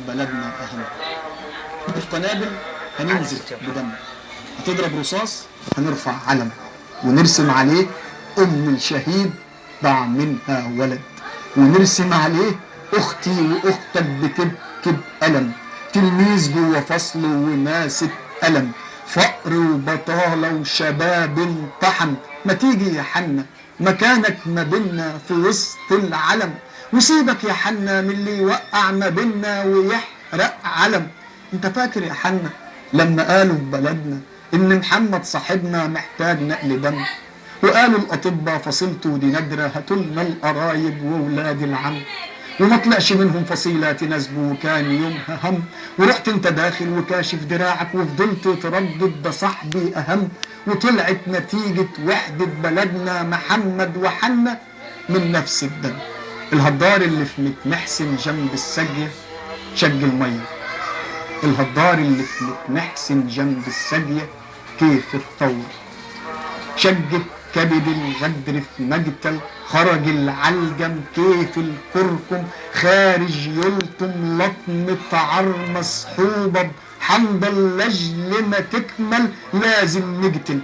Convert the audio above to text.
بلدنا أهم. القنابل هننزل بدم، هتضرب رصاص هنرفع علم ونرسم عليه أم الشهيد ضاع منها ولد، ونرسم عليه أختي وأختك بتبكي بألم، تلميذ جوه فصله وماسك قلم، فقر وبطالة وشباب انطحن. ما تيجي يا حنا مكانك ما بينا في وسط العلم، وسيبك يا حنا من اللي يوقع ما بينا ويحرق علم. انت فاكر يا حنا لما قالوا في بلدنا ان محمد صاحبنا محتاج نقل دم، وقالوا الاطباء فصيلته دي نادره هاتولنا القرايب وولاد العم، وما طلعش منهم فصيله تناسبه وكان يومها هم، ورحت انت داخل وكاشف دراعك وفضلت تردد ده صاحبي اهم، وطلعت نتيجه وحده بلدنا محمد وحنا من نفس الدم. الهدار اللي في متمحسن جنب السجيه شج الميه، الهدار اللي في متمحسن جنب السجيه كيف الثور، شجت كبد الغدر في مقتل، خرج العلجم كيف الكركم خارج يلطم لطمة عر مصحوبة بحمض اللاجل ما تكمل لازم نقتل.